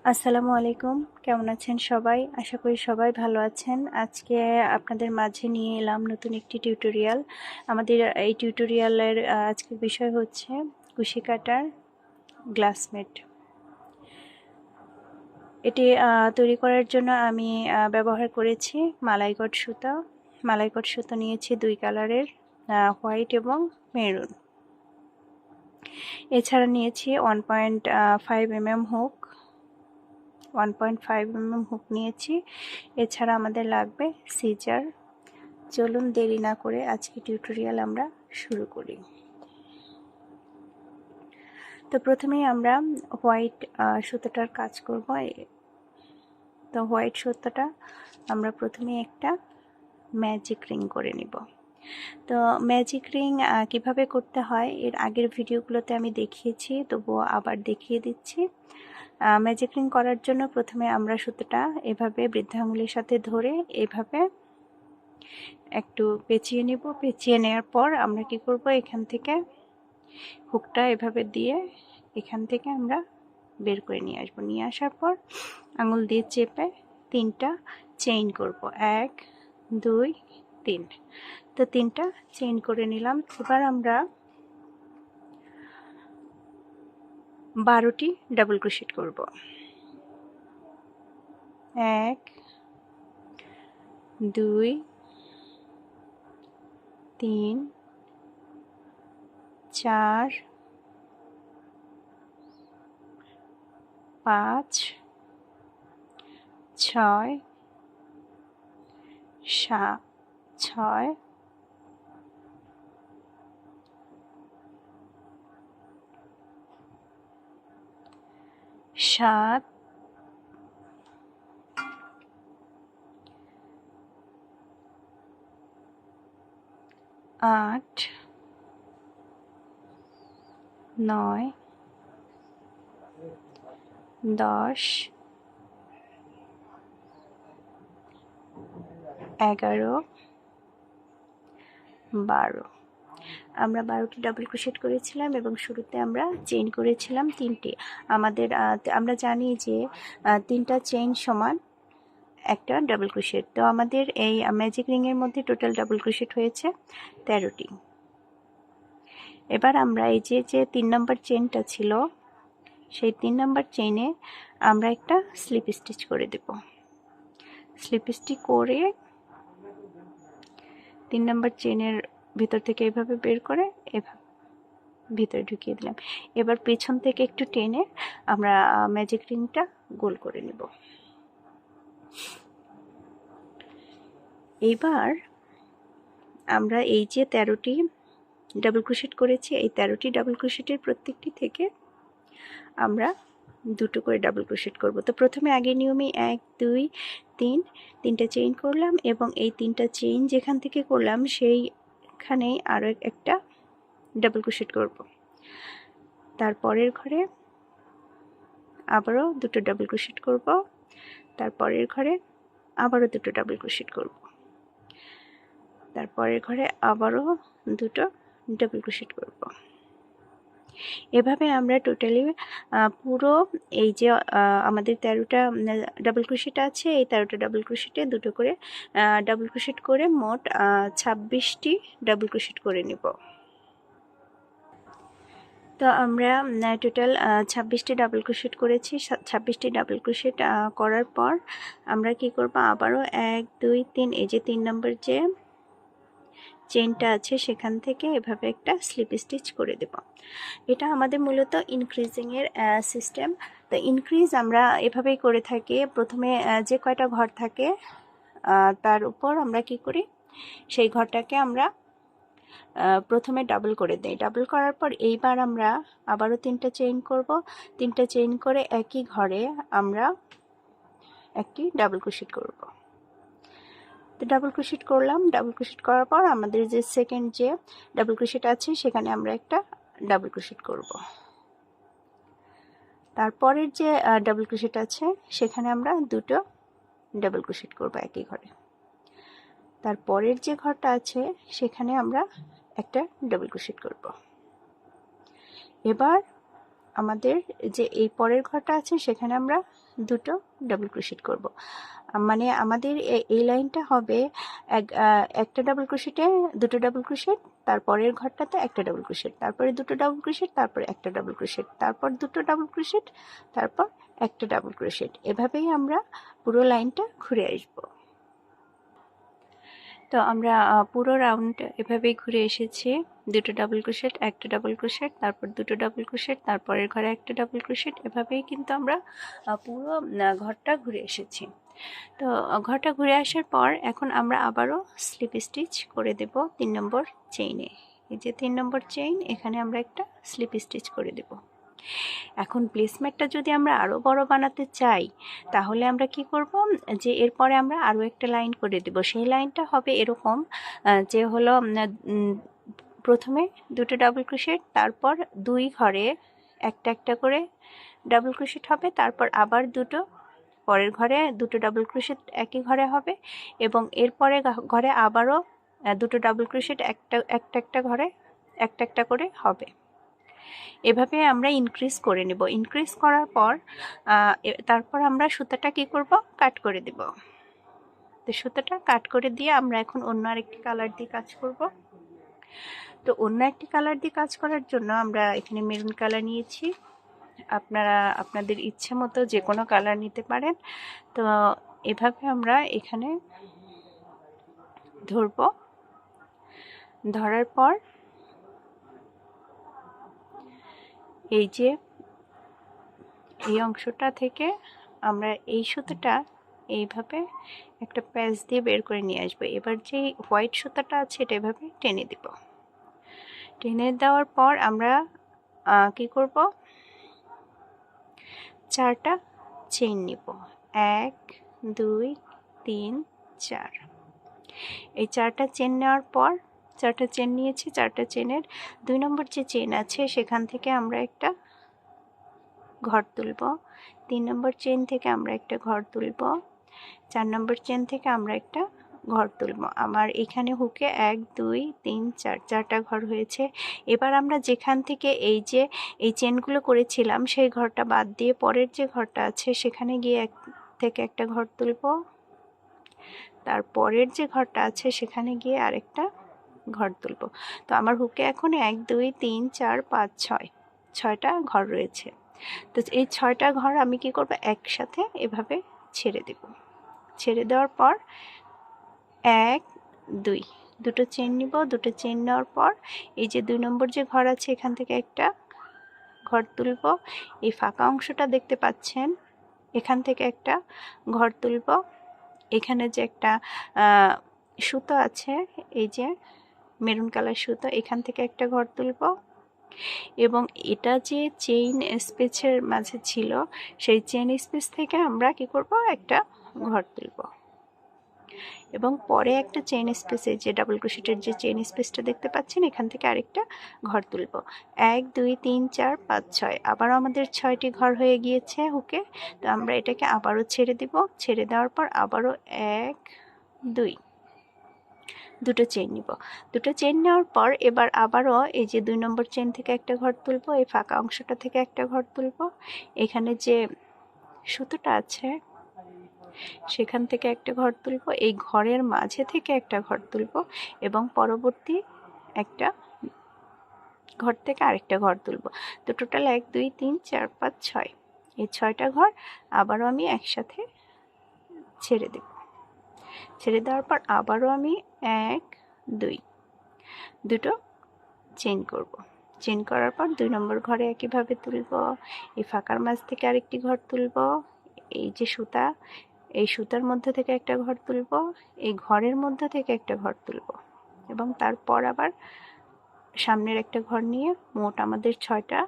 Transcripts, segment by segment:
আসসালামু আলাইকুম, কেমন আছেন সবাই? আশা করি সবাই ভালো আছেন। আজকে আপনাদের মাঝে নিয়ে এলাম নতুন একটি টিউটোরিয়াল। আমাদের এই টিউটোরিয়ালের আজকের বিষয় হচ্ছে কুশি কাটার গ্লাসমেট। এটি তৈরি করার জন্য আমি ব্যবহার করেছি মালাইকট সুতা। মালাইকট সুতা নিয়েছি 2 কালারের, হোয়াইট এবং মেরুন। এছাড়া নিয়েছি 1.5 mm হুক, 1.5 mm হুক নিয়েছি। এছাড়া আমাদের লাগবে সিজার। চলুন দেরি না করে আজকে টিউটোরিয়াল আমরা শুরু করি। তো প্রথমেই আমরা হোয়াইট সুতোটার কাজ করব। তো হোয়াইট সুতোটা আমরা প্রথমে একটা ম্যাজিক রিং করে নিব। তো ম্যাজিক রিং কিভাবে করতে হয় এর আগের ভিডিওগুলোতে আমি দেখিয়েছি, তবুও আবার দেখিয়ে দিচ্ছি। ম্যাজিক রিং করার জন্য প্রথমে আমরা সুতোটা এভাবে বৃদ্ধাঙ্গুলির সাথে ধরে এভাবে একটু পেঁচিয়ে নিব। পেঁচিয়ে নেওয়ার পর আমরা কি করব, এখান থেকে হুকটা এভাবে দিয়ে এখান থেকে আমরা বের করে নিয়ে আসবো। নিয়ে আসার পর আঙুল দিয়ে চেপে 3টা চেইন করব, 1 2 3। তো 3টা চেইন করে নিলাম। এবার আমরা 12টি ডাবল ক্রোশেট করব। 1 2 3 4 5 6 7 6 7 8 9 10 11 12। আমরা 12টি ডাবল ক্রোশেট করেছিলাম এবং শুরুতে আমরা চেইন করেছিলাম 3টি। আমাদের আমরা জানি যে 3টা চেইন সমান একটা ডাবল ক্রোশেট। তো আমাদের এই ম্যাজিক রিং এর মধ্যে টোটাল ডাবল ক্রোশেট হয়েছে 13টি। এবার আমরা এই যে 3 নম্বর চেইনটা ছিল, সেই 3 নম্বর চেইনে আমরা একটা স্লিপ স্টিচ করে দেব। স্লিপ স্টিচ করে 3 নম্বর চেইনের ভিতর থেকে এভাবে বের করে এভাবে ভিতরে ঢুকিয়ে দিলাম। এবার পেছন থেকে একটু টেনে আমরা ম্যাজিক রিংটা গোল করে নেব। এবার আমরা এই যে 13টি ডাবল ক্রোশেট করেছি, এই 13টি ডাবল ক্রোশেটের প্রত্যেকটি থেকে আমরা 2টো করে ডাবল ক্রোশেট করব। তো প্রথমে আগের নিয়মে 1 2 3 3টা চেইন করলাম এবং এই 3টা চেইন যেখান থেকে করলাম সেইখানেই আরও একটা ডাবল ক্রোশেট করব। তারপরের ঘরে আবারও 2টো ডাবল ক্রোশেট করব। তারপরের ঘরে আবারও 2টো ডাবল ক্রোশেট করব। তারপরের ঘরে আবারও 2টো ডাবল ক্রোশেট করব। এভাবে আমরা টোটালি পুরো এই যে আমাদের 13টা ডাবল ক্রোশেট আছে, এই 13টা ডাবল ক্রোশেটে 2টো করে ডাবল ক্রোশেট করে মোট 26টি ডাবল ক্রোশেট করে নেব। তো আমরা টোটাল 26টি ডাবল ক্রোশেট করেছি। 26টি ডাবল ক্রোশেট করার পর আমরা কি করব, আবারও 1 2 3 এই যে 3 নম্বর যে চেইনটা আছে সেখান থেকে এভাবে একটা স্লিপ স্টিচ করে দেব। এটা আমাদের মূলত ইনক্রিজিং এর সিস্টেম। তো ইনক্রিজ আমরা এভাবেই করে থাকি। প্রথমে যে কয়টা ঘর থাকে তার উপর আমরা কি করি, সেই ঘরটাকে আমরা প্রথমে ডাবল করে দেই। ডাবল করার পর এইবার আমরা আবারও 3টা চেইন করব। 3টা চেইন করে একই ঘরে আমরা একটি ডাবল ক্রোশেট করব। তো ডাবল ক্রোশেট করলাম। ডাবল ক্রোশেট করার পর আমাদের যে সেকেন্ড যে ডাবল ক্রোশেট আছে সেখানে আমরা একটা ডাবল ক্রোশেট করব। তারপরের যে ডাবল ক্রোশেট আছে সেখানে আমরা 2টো ডাবল ক্রোশেট করব একই ঘরে। তারপরের যে ঘরটা আছে সেখানে আমরা একটা ডাবল ক্রোশেট করব। এবার আমাদের যে এই পরের ঘরটা আছে সেখানে আমরা দুটো ডাবল ক্রোশেট করব। মানে আমাদের এই লাইনটা হবে একটা ডাবল ক্রোশেটে দুটো ডাবল ক্রোশেট, তারপরের ঘরটাতে একটা ডাবল ক্রোশেট, তারপরে দুটো ডাবল ক্রোশেট, তারপরে একটা ডাবল ক্রোশেট, তারপর দুটো ডাবল ক্রোশেট, তারপর একটা ডাবল ক্রোশেট। এভাবেই আমরা পুরো লাইনটা ঘুরে আসব। তো আমরা পুরো রাউন্ড এভাবেই ঘুরে এসেছি। দুটো ডাবল ক্রোশেট, একটা ডাবল ক্রোশেট, তারপর দুটো ডাবল ক্রোশেট, তারপরের ঘরে একটা ডাবল ক্রোশেট, এভাবেই কিন্তু আমরা পুরো ঘরটা ঘুরে এসেছি। তো ঘরটা ঘুরে আসার পর এখন আমরা আবারও স্লিপ স্টিচ করে দেব 3 নম্বর চেইনে। এই যে 3 নম্বর চেইন, এখানে আমরা একটা স্লিপ স্টিচ করে দেব। এখন প্লেসমেন্টটা যদি আমরা আরও বড় বানাতে চাই তাহলে আমরা কি করব, যে এরপরে আমরা আরও একটা লাইন করে দেব। সেই লাইনটা হবে এরকম যে হলো প্রথমে দুটো ডাবল ক্রোশেট, তারপর দুই ঘরে একটা একটা করে ডাবল ক্রোশেট হবে, তারপর আবার দুটো, পরের ঘরে দুটো ডাবল ক্রোশেট একই ঘরে হবে, এবং এরপরে ঘরে আবারও দুটো ডাবল ক্রোশেট একটা একটা ঘরে একটা একটা করে হবে। এভাবে আমরা ইনক্রিজ করে নেব। ইনক্রিজ করার পর তারপর আমরা সুতাটা কি করব, কাট করে দেব। তো সুতাটা কাট করে দিয়ে আমরা এখন অন্য আরেকটি কালার দিয়ে কাজ করব। তো অন্য একটি কালার দিয়ে কাজ করার জন্য আমরা এখানে মেরুন কালার নিয়েছি। আপনারা আপনাদের ইচ্ছে মতো যে কোনো কালার নিতে পারেন। তো এভাবে আমরা এখানে ধরব। ধরার পর এই যে এই অংশটা থেকে আমরা এই সুতোটা এইভাবে একটা প্যাচ দিয়ে বের করে নিয়ে আসবো। এবার যে হোয়াইট সুতাটা আছে এটা এভাবে টেনে দিব। টেনে দেওয়ার পর আমরা কি করব, চারটা চেইন নিব। 1 2 3 4। এই চারটা চেন নেওয়ার পর, চারটা চেন নিয়েছি, চারটা চেনের 2 নম্বর যে চেন আছে সেখান থেকে আমরা একটা ঘর তুলব। 3 নম্বর চেন থেকে আমরা একটা ঘর তুলব। 4 নম্বর চেন থেকে আমরা একটা ঘর তুলব। আমার এখানে হুকে 1 2 3 4 চারটা ঘর হয়েছে। এবার আমরা যেখান থেকে এই যে এই চেনগুলো করেছিলাম সেই ঘরটা বাদ দিয়ে পরের যে ঘরটা আছে সেখানে গিয়ে এক থেকে একটা ঘর তুলব। তারপরের যে ঘরটা আছে সেখানে গিয়ে আরেকটা ঘর তুলব। তো আমার হুকে এখন 1 2 3 4 5 6 ছয়টা ঘর রয়েছে। তো এই 6টা ঘর আমি কি করব, একসাথে এভাবে ছেড়ে দেব। ছেড়ে দেওয়ার পর 1 2 দুটো চেন নিব। দুটো চেন নেওয়ার পর এই যে 2 নম্বর যে ঘর আছে এখান থেকে একটা ঘর তুলব। এই ফাঁকা অংশটা দেখতে পাচ্ছেন, এখান থেকে একটা ঘর তুলব। এখানে যে একটা সুতো আছে, এই যে মেরুন কালার সুতো, এখান থেকে একটা ঘর তুলব। এবং এটা যে চেইন স্পেসের মাঝে ছিল সেই চেইন স্পেস থেকে আমরা কি করব, একটা ঘর তুলব। এবং পরে একটা চেইন স্পেসে যে ডাবল ক্রোশেটের যে চেইন স্পেসটা দেখতে পাচ্ছেন এখান থেকে আরেকটা ঘর তুলব। 1 2 3 4 5 6 আবার আমাদের 6টি ঘর হয়ে গিয়েছে হুকে। তো আমরা এটাকে আবারও ছেড়ে দিব। ছেড়ে দেওয়ার পর আবারও 1 2 দুটো চেইন নিব। দুটো চেইন নেওয়ার পর এবার আবারও এই যে 2 নম্বর চেইন থেকে একটা ঘর তুলব। এই ফাঁকা অংশটা থেকে একটা ঘর তুলব। এখানে যে সুতোটা আছে সেখান থেকে একটা ঘর তুলব। এই ঘরের মাঝে থেকে একটা ঘর তুলব এবং পরবর্তী একটা ঘর থেকে আরেকটা ঘর তুলব। তো টোটাল 1 2 3 4 5 6 এই 6টা ঘর আবারও আমি একসাথে ছেড়ে দেব। ছেড়ে দেওয়ার পর আবারও আমি 1 2 দুটো চেইন করব। চেইন করার পর 2 নম্বর ঘরে একইভাবে তুলব। এই ফাঁকার মাঝ থেকে আরেকটি ঘর তুলব। এই যে সুতা, এই সুতার মধ্যে থেকে একটা ঘর তুলব। এই ঘরের মধ্যে থেকে একটা ঘর তুলব এবং তারপর আবার সামনের একটা ঘর নিয়ে মোট আমাদের 6টা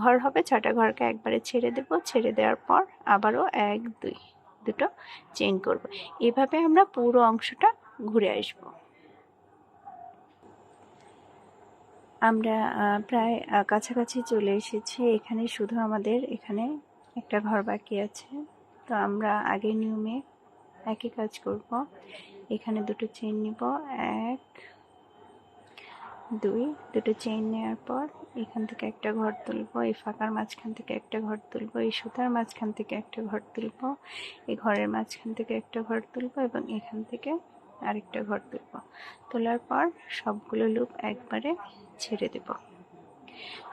ঘর হবে। 6টা ঘরকে একবারে ছেড়ে দেব। ছেড়ে দেওয়ার পর আবারও 1 2 দুটো চেইন করব। এভাবে আমরা পুরো অংশটা ঘুরে আসব। আমরা প্রায় কাছাকাছি চলে এসেছি। এখানে শুধু আমাদের এখানে একটা ঘর বাকি আছে। তো আমরা আগের নিয়মে একই কাজ করব। এখানে দুটো চেইন নিব, 1 দুটো চেইন নেওয়ার পর এখান থেকে একটা ঘর তুলবো, এই ফাঁকার মাঝখান থেকে একটা ঘর তুলবো, এই সুতার মাঝখান থেকে একটা ঘর তুলবো, এই ঘরের মাঝখান থেকে একটা ঘর তুলবো এবং এখান থেকে আরেকটা ঘর তুলবো। তোলার পর সবগুলো লুপ একবারে ছেড়ে দেব।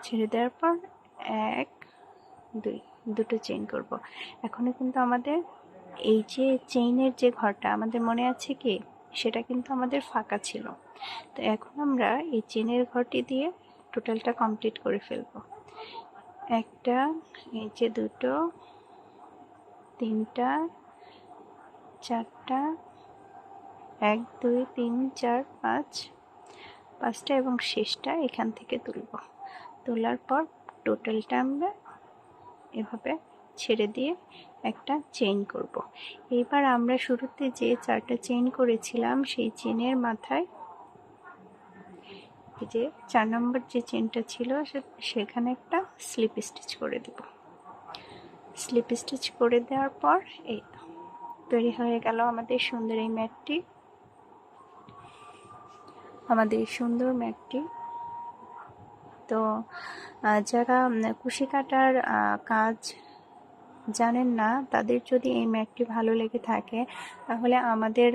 ছেড়ে দেওয়ার পর 1 2 দুটো চেইন করব। এখনো কিন্তু আমাদের এই যে চেইনের যে ঘরটা আমাদের মনে আছে কি, সেটা কিন্তু আমাদের ফাঁকা ছিল। তো এখন আমরা এই চেইনের ঘরটি দিয়ে টোটালটা কমপ্লিট করে ফেলবো। একটা, এই যে দুটো, তিনটা, চারটা, 1 2 3 4 5, পাঁচটা এবং শেষটা এখান থেকে তুলব। তোলার পর টোটালটা আমরা এভাবে ছেড়ে দিয়ে একটা চেইন করব। এইবার আমরা শুরুতে যে 4টা চেইন করেছিলাম সেই চেইনের মাথায় এই যে 4 নম্বর যে চেইনটা ছিল সেখানে একটা স্লিপ স্টিচ করে দেব। স্লিপ স্টিচ করে দেওয়ার পর এই তৈরি হয়ে গেল আমাদের সুন্দর এই ম্যাটটি। তো যারা কুশি কাটার কাজ জানেন না তাদের যদি এই ম্যাটটি ভালো লেগে থাকে তাহলে আমাদের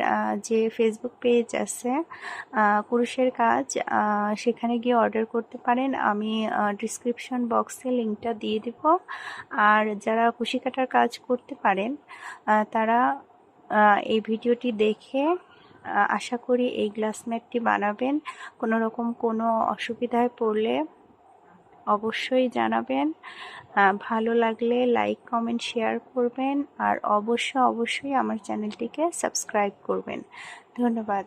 যে ফেসবুক পেজ আছে কুরুশের কাজ, সেখানে গিয়ে অর্ডার করতে পারেন। আমি ডিসক্রিপশন বক্সে লিঙ্কটা দিয়ে দিব। আর যারা কুশি কাটার কাজ করতে পারেন তারা এই ভিডিওটি দেখে আশা করি এই গ্লাস ম্যাটটি বানাবেন। কোনো রকম কোনো অসুবিধায় পড়লে অবশ্যই জানাবেন। ভালো লাগলে লাইক কমেন্ট শেয়ার করবেন আর অবশ্যই আমার চ্যানেলটিকে সাবস্ক্রাইব করবেন। ধন্যবাদ।